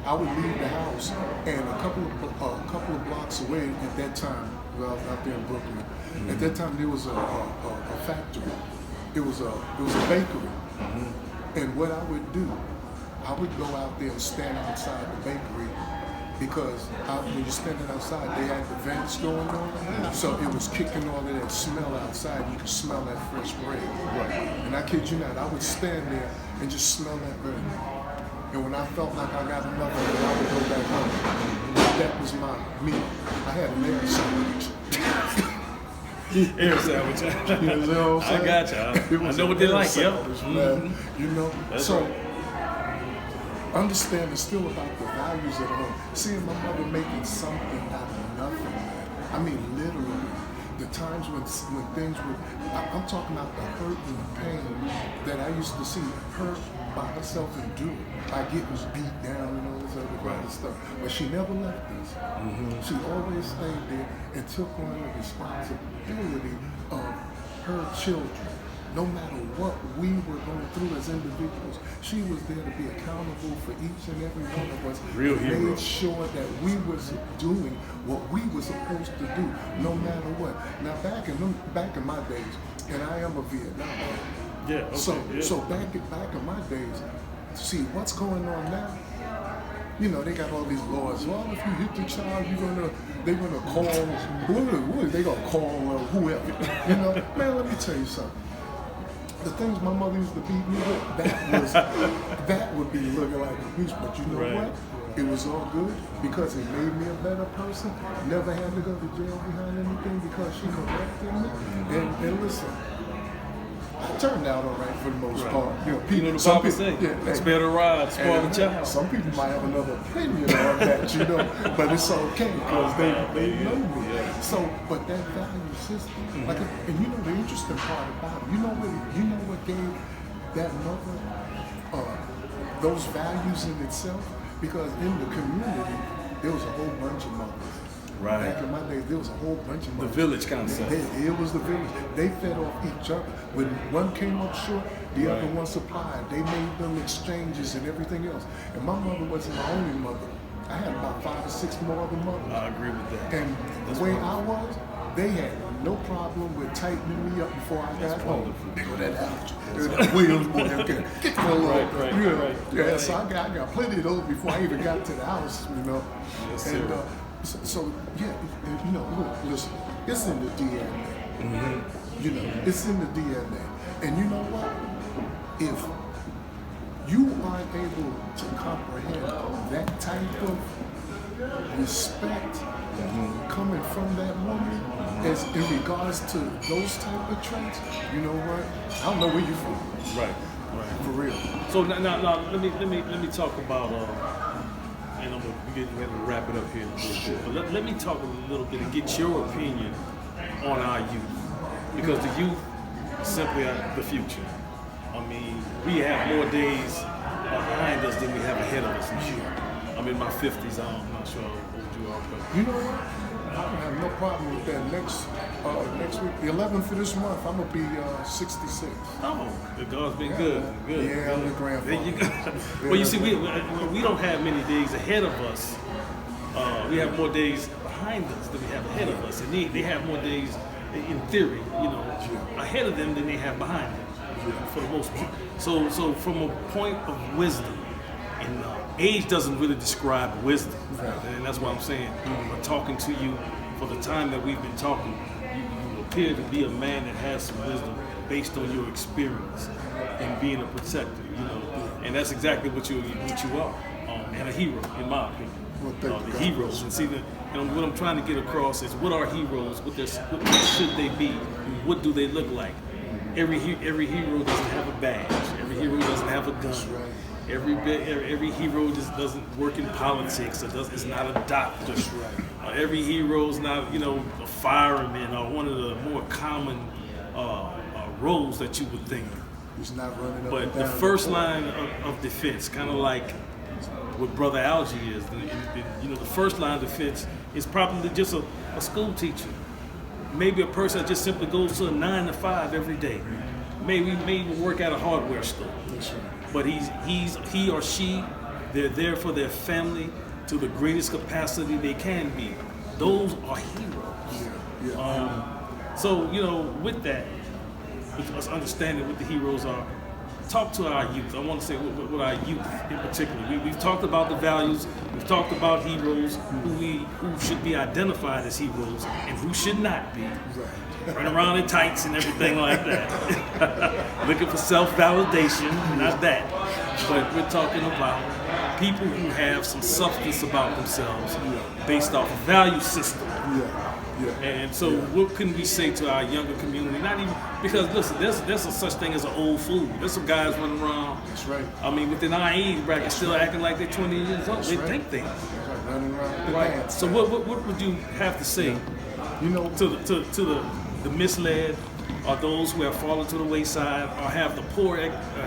I would leave the house, and a couple of blocks away at that time, well, I was out there in Brooklyn. At that time, there was a factory. It was a bakery, and what I would do, I would go out there and stand outside the bakery because when you're standing outside, they had the vents going on, so it was kicking all of that smell outside. You could smell that fresh bread. Right. And I kid you not, I would stand there and just smell that bread. And when I felt like I got enough of it, I would go back home. That was my meal. I had an egg sandwich. Air sandwich. You know what I'm saying? I got you. I know what they like. Sandwich, Yep. You know. That's so right. understand it's still about the values of the home. Seeing my mother making something out of nothing, man. I mean, literally. The times when things were, I'm talking about the hurt and the pain that I used to see her by herself endure by getting beat down and all this other kind of stuff. But she never left us. She always stayed there and took on the responsibility of her children. No matter what we were going through as individuals, she was there to be accountable for each and every one of us. Real hero. Made sure that we was doing what we were supposed to do, no matter what. Now, back in my days, and I am a Vietnam vet. Yeah. Okay, So back in my days, see what's going on now. You know, they got all these laws. Well, if you hit the child, they're gonna call. Who they gonna call whoever? You know, man. Let me tell you something. The things my mother used to beat me with, that would be looking like abuse. But you know what? It was all good because it made me a better person. Never had to go to jail behind anything because she corrected me. And listen, I turned out all right for the most part. You know the Bible say, it's better ride, spoil the child. Some people might have another opinion on that, you know, but it's okay because they know me. So, but that value system, like, and you know the interesting part about it, you know what gave that mother those values in itself? Because in the community, there was a whole bunch of mothers. Right. Back in my days, there was a whole bunch of mothers. The village concept. It was the village. They fed off each other. When one came up short, the other one supplied. They made them exchanges and everything else. And my mother wasn't my only mother. I had about 5 or 6 more other mothers. I agree with that. And the way I was, they had no problem with tightening me up before I got home. They go that out. Williamsburg, okay. Get the Right. Yeah, so I got plenty of those before I even got to the house, you know. Yes, and sir. so yeah, you know, look, listen, it's in the DNA. You know, it's in the DNA. And you know what? If you aren't able to comprehend that type of respect coming from that woman as in regards to those type of traits, you know what? I don't know where you're from. Right. For real. So now let me talk about and I'm gonna get ready to wrap it up here in a little bit. But let me talk a little bit and get your opinion on our youth, because the youth simply are the future. I mean, we have more days behind us than we have ahead of us. I'm in my 50s. I'm not sure how old you are, but You know what? I don't have no problem with that. Next week, the 11th of this month, I'm gonna be 66. oh, God's been good. Yeah, I'm the grandfather. There you go. Well, you see, we don't have many days ahead of us. We have more days behind us than we have ahead of us, and they have more days, in theory, ahead of them than they have behind them, for the most part. So from a point of wisdom, and age doesn't really describe wisdom, and that's why I'm saying, I'm talking to you for the time that we've been talking. You appear to be a man that has some wisdom based on your experience in being a protector, you know, and that's exactly what you are, and a hero, in my opinion. Well, The heroes, and see, what I'm trying to get across is what are heroes? What should they be? What do they look like? Every hero doesn't have a badge. Every hero doesn't have a gun. That's right. Every hero just doesn't work in politics. Is not a doctor. That's right. Every hero is not, you know, a fireman or one of the more common roles that you would think. He's not running up and But down the first court. line of defense, kind of like what Brother Algie is, you know, the first line of defense is probably just a school teacher. Maybe a person that just simply goes to a 9 to 5 every day. Maybe work at a hardware store. That's right. But he or she, they're there for their family to the greatest capacity they can be. Those are heroes. Yeah. So, you know, with that, with us understanding what the heroes are, talk to our youth. I want to say with our youth in particular. We've talked about the values. We've talked about heroes, who should be identified as heroes and who should not be. Right. Run around in tights and everything like that. Looking for self-validation, not that. But we're talking about people who have some substance about themselves based off a value system. Yeah. And so what can we say to our younger community? Not even, because listen, there's a such thing as an old fool. There's some guys running around. That's right. I mean, within our age bracket, still acting like they're 20 years old. That's They right. think they That's right. Running around. right. So what would you have to say, You know, to the misled, or those who have fallen to the wayside, or have the poor,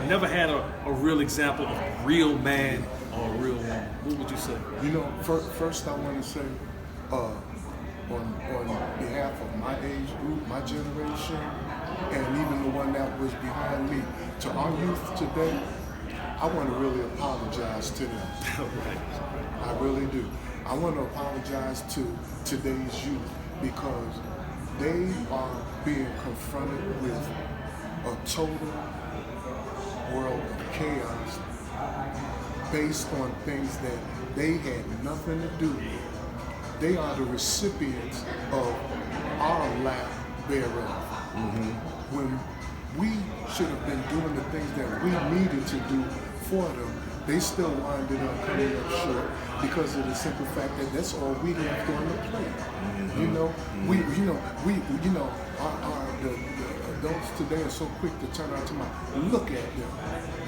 never had a real example of a real man or a real woman? What would you say? You know, first I want to say, on behalf of my age group, my generation, and even the one that was behind me, to our youth today, I want to really apologize to them. I really do. I want to apologize to today's youth because they are being confronted with a total world of chaos based on things that they had nothing to do with. They are the recipients of our lack thereof. When we should have been doing the things that we needed to do for them, they still winded up coming up short because of the simple fact that that's all we left on the plate. You know, the adults today are so quick to turn out to look at them.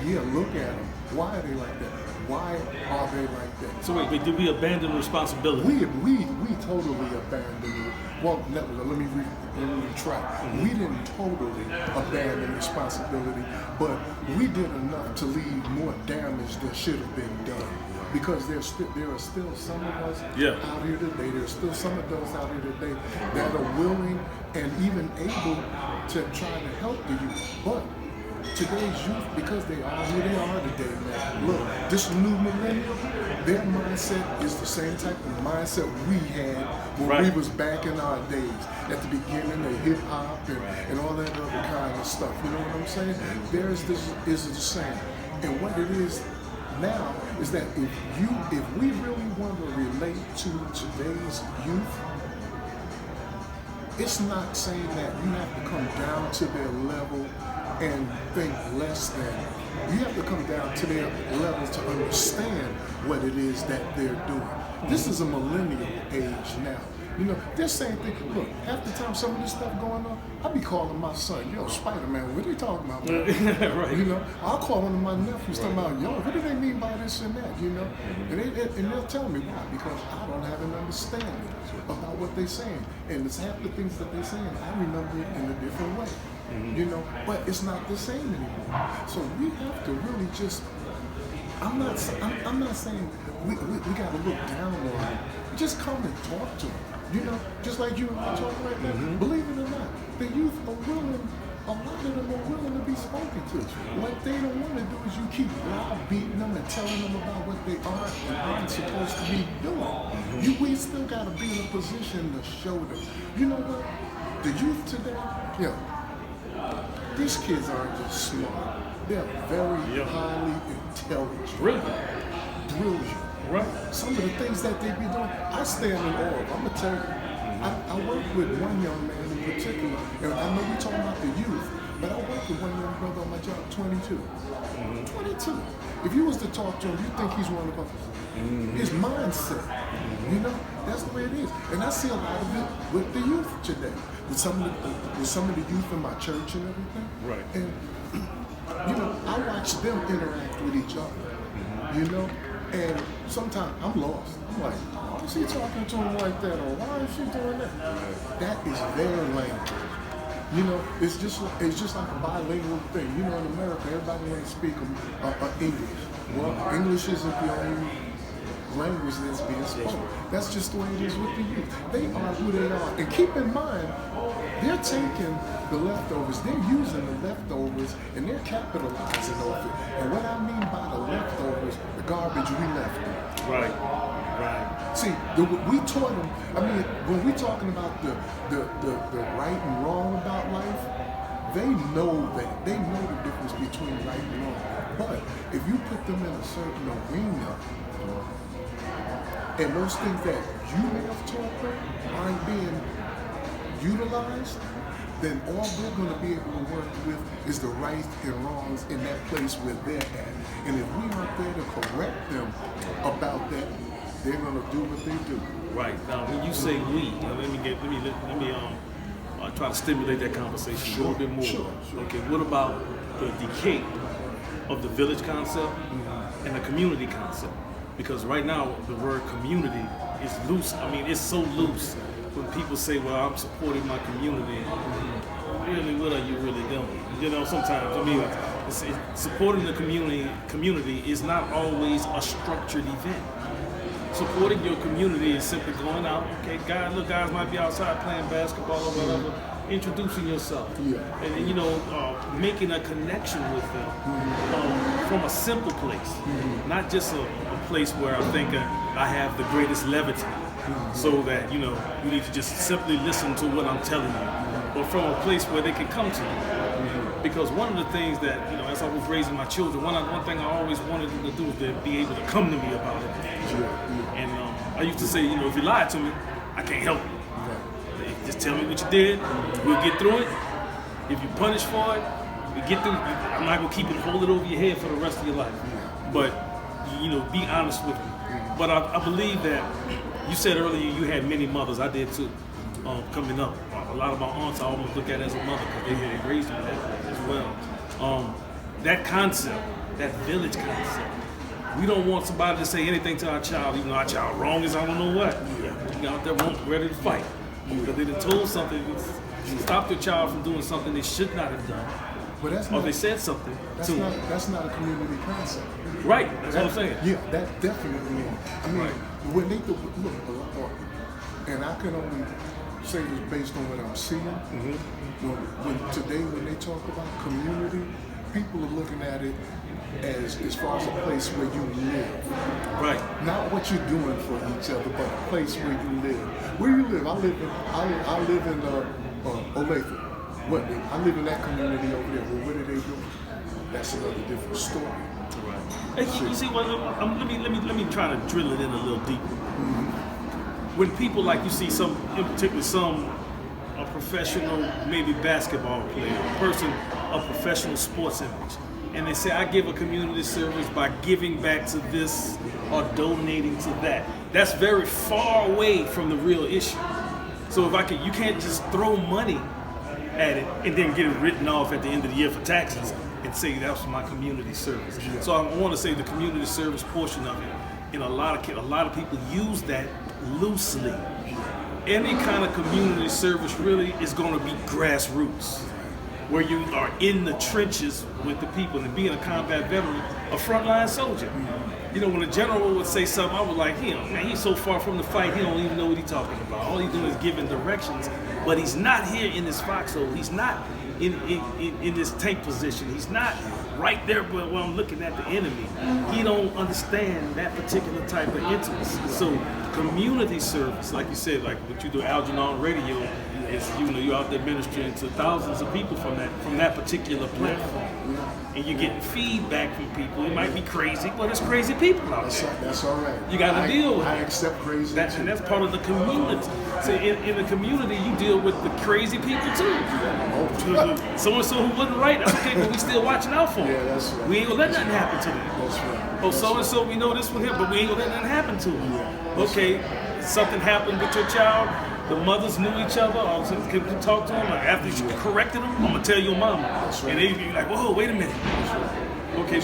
Yeah, look at them. Why are they like that? Why are they like that? So wait, did we abandon responsibility? We totally abandoned it. Well, let me retract. We didn't totally abandon responsibility, but we did enough to leave more damage than should have been done. Because there are still some of us out here today, there's still some adults out here today that are willing and even able to try to help the youth. But today's youth, because they are who they are today, man. Look, this new millennium, their mindset is the same type of mindset we had when we was back in our days, at the beginning of hip hop and all that other kind of stuff. You know what I'm saying? Theirs is the same. And what it is now is that if we really want to relate to today's youth, it's not saying that you have to come down to their level and think less than. You have to come down to their level to understand what it is that they're doing. This is a millennial age now. You know, they're saying things. Look, half the time some of this stuff going on, I be calling my son, yo, Spider-Man, what are you talking about, man? Right. You know, I'll call one of my nephews talking about, yo, what do they mean by this and that, you know? And they'll tell me why, because I don't have an understanding about what they're saying. And it's half the things that they're saying, I remember it in a different way. You know, but it's not the same anymore. So we have to really just, I'm not saying we got to look down on them. Just come and talk to them. You know, just like you and I talking right now. Believe it or not, the youth are willing, a lot of them are willing to be spoken to. What they don't want to do is you keep browbeating them and telling them about what they are and aren't supposed to be doing. We still got to be in a position to show them. You know what? The youth today, these kids aren't just smart. They're very highly intelligent. Brilliant. Brilliant. Right. Some of the things that they be doing, I stand in awe of. I'm gonna tell you, I work with one young man in particular, and I know we're talking about the youth, but I work with one young brother on my job, 22. 22. If you was to talk to him, you think he's one of us. His mindset, you know, that's the way it is. And I see a lot of it with the youth today, with some of the youth in my church and everything. Right. And you know, I watch them interact with each other, you know, and sometimes I'm lost. I'm like, why is she talking to him like that, or why is she doing that? That is their language. You know, it's just like a bilingual thing. You know, in America, everybody wants to speak English. Well, English isn't the only language that's being spoken. That's just the way it is with the youth. They are who they are. And keep in mind, they're taking the leftovers, they're using the leftovers, and they're capitalizing off it. And what I mean by the leftovers, the garbage we left them. Right. Right. See, we taught them, I mean, when we're talking about the right and wrong about life, they know that. They know the difference between right and wrong. But if you put them in a certain arena, and those things that you may have taught them aren't being utilized, then all they're going to be able to work with is the rights and wrongs in that place where they're at. And if we aren't there to correct them about that, they're going to do what they do. Right. Now, when you say we, let me try to stimulate that conversation a little bit more. Sure. Okay. What about the decay of the village concept and the community concept? Because right now the word community is loose. I mean, it's so loose when people say, "Well, I'm supporting my community." Really, what are you really doing? You know, sometimes I mean, supporting the community is not always a structured event. Supporting your community is simply going out, okay, guys might be outside playing basketball or whatever, introducing yourself, and you know, making a connection with them from a simple place, not just a place where I'm thinking I have the greatest levity, so that you know you need to just simply listen to what I'm telling you, but from a place where they can come to you. Because one of the things that, you know, as I was raising my children, one thing I always wanted them to do is to be able to come to me about it. And I used to say, you know, if you lie to me, I can't help you. Just tell me what you did, we'll get through it. If you punish for it, we get through. I'm not gonna keep it, hold it over your head for the rest of your life. But, you know, be honest with me. But I believe that, you said earlier you had many mothers, I did too, coming up. A lot of my aunts I almost look at as a mother because they raised me that as well. That concept, that village concept, we don't want somebody to say anything to our child, even though our child wrong as I don't know what. You out there ready to fight. Because they done told something, stopped their child from doing something they should not have done. But that's or not, they said something to them. That's not a community concept. Right, that's what I'm saying. Yeah, that definitely is. I mean, when they look, and I can only say this based on what I'm seeing. When they talk about community, people are looking at it as far as a place where you live. Right. Not what you're doing for each other, but a place where you live. Where you live? I live in Olathe. I live in that community over there. Well, what are they doing? That's another different story. Right. Hey, you see what? Let me try to drill it in a little deeper. When people, like you see some, in particular a professional, maybe basketball player, a person of professional sports image, and they say, I give a community service by giving back to this or donating to that. That's very far away from the real issue. So you can't just throw money at it and then get it written off at the end of the year for taxes and say that was my community service. So I want to say the community service portion of it, and a lot of people use that loosely. Any kind of community service really is going to be grassroots, where you are in the trenches with the people. And being a combat veteran, a frontline soldier, you know, when a general would say something, I was like, man, he's so far from the fight, he don't even know what he's talking about. All he's doing is giving directions, but he's not here in this foxhole. He's not in this tank position. He's not right there, but when I'm looking at the enemy, he don't understand that particular type of intimacy. So community service, like you said, like what you do, Algernon Radio, is you're out there ministering to thousands of people from that particular platform, and you're getting feedback from people. It might be crazy, but it's crazy people out there. That's all right. You got to deal with it. I accept crazy too. And that's part of the community. So in the community, you deal with the crazy people too. So and so who wasn't right, that's okay, but we still watching out for them. Yeah, that's right. We ain't gonna let nothing happen to them. That's right. Oh, so and so, we know this one here, but we ain't gonna let nothing happen to them. Yeah, Okay, something happened with your child. The mothers knew each other. All of a sudden, can you talk to them? Like after you corrected them, I'm gonna tell your mama. That's right. And they be like, whoa, wait a minute. Okay,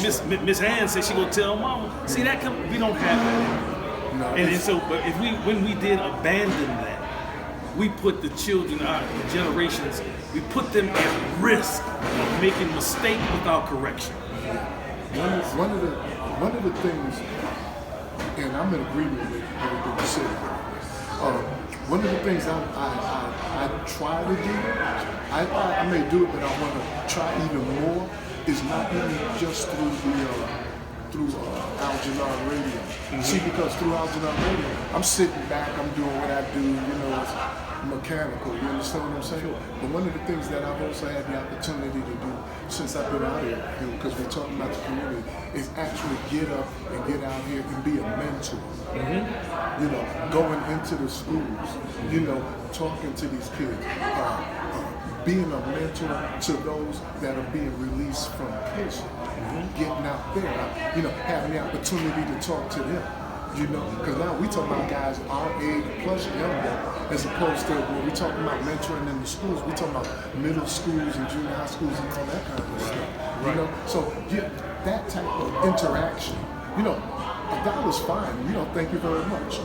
Miss Hand said she gonna tell mama. See that we don't have that. No, And so, but when we did abandon that, we put the children, our generations, we put them at risk of making mistakes without correction. One of the things, and I'm in agreement with everything you said. One of the things I try to do, I may do it, but I want to try even more, is not even just through Algernon Radio. See, because through Algernon Radio, I'm sitting back, I'm doing what I do, it's mechanical, you understand what I'm saying? But one of the things that I've also had the opportunity to do since I've been out here, because we're talking about the community, is actually get up and get out here and be a mentor. Going into the schools, talking to these kids, being a mentor to those that are being released from prison, getting out there, having the opportunity to talk to them. Because now we talking about guys our age plus younger, as opposed to when we talking about mentoring in the schools, we talking about middle schools and junior high schools and all that kind of stuff. So that type of interaction, $1's fine. Thank you very much.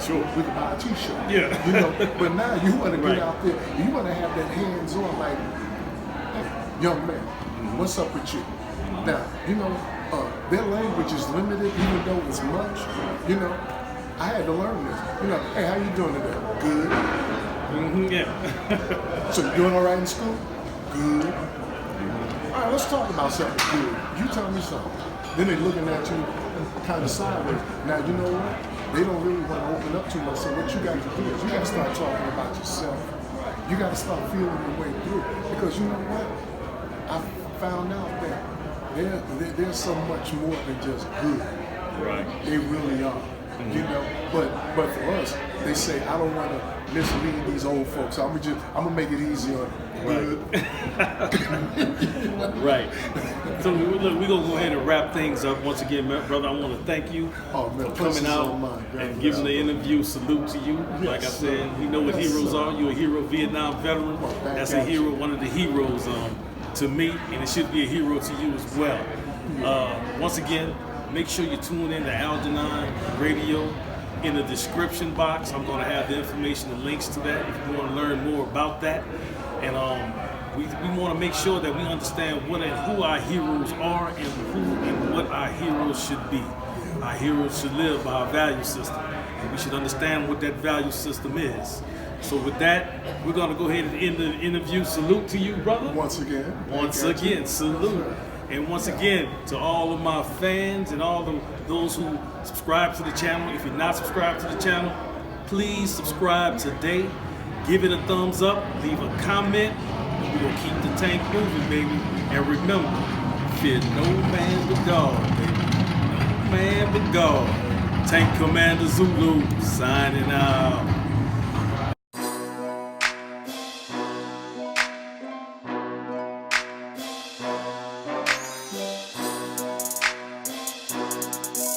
Sure. We can buy a T-shirt. Yeah. But now you want to get out there, you want to have that hands-on, like, hey, young man, what's up with you? Now, their language is limited, even though it's much. I had to learn this. Hey, how you doing today? Good. Yeah. So you doing all right in school? Good. All right, let's talk about something good. You tell me something. Then they're looking at you kind of sideways. Now, you know what? They don't really want to open up too much. So what you got to do is you got to start talking about yourself. You got to start feeling your way through. Because you know what? I found out that there's so much more than just good. Right. They really are. But for us, they say I don't want to mislead these old folks. So I'm gonna make it easy on them. Right. So look, we're gonna go ahead and wrap things up. Once again, brother, I want to thank you for coming out and giving the interview. Salute to you. Like I said, we know what heroes are. You're a hero, Vietnam veteran. That's a hero, one of the heroes to me, and it should be a hero to you as well. Once again, make sure you tune in to Algernon Radio. In the description box, I'm going to have the information and links to that if you want to learn more about that. And we want to make sure that we understand what and who our heroes are and who and what our heroes should be. Our heroes should live by our value system, and we should understand what that value system is. So with that, we're going to go ahead and end the interview. Salute to you, brother. Once again, salute. And once again, to all of my fans and all those who subscribe to the channel, if you're not subscribed to the channel, please subscribe today. Give it a thumbs up, leave a comment, and we're going to keep the tank moving, baby. And remember, fear no man but God, baby. No man but God. Tank Commander Zulu, signing out.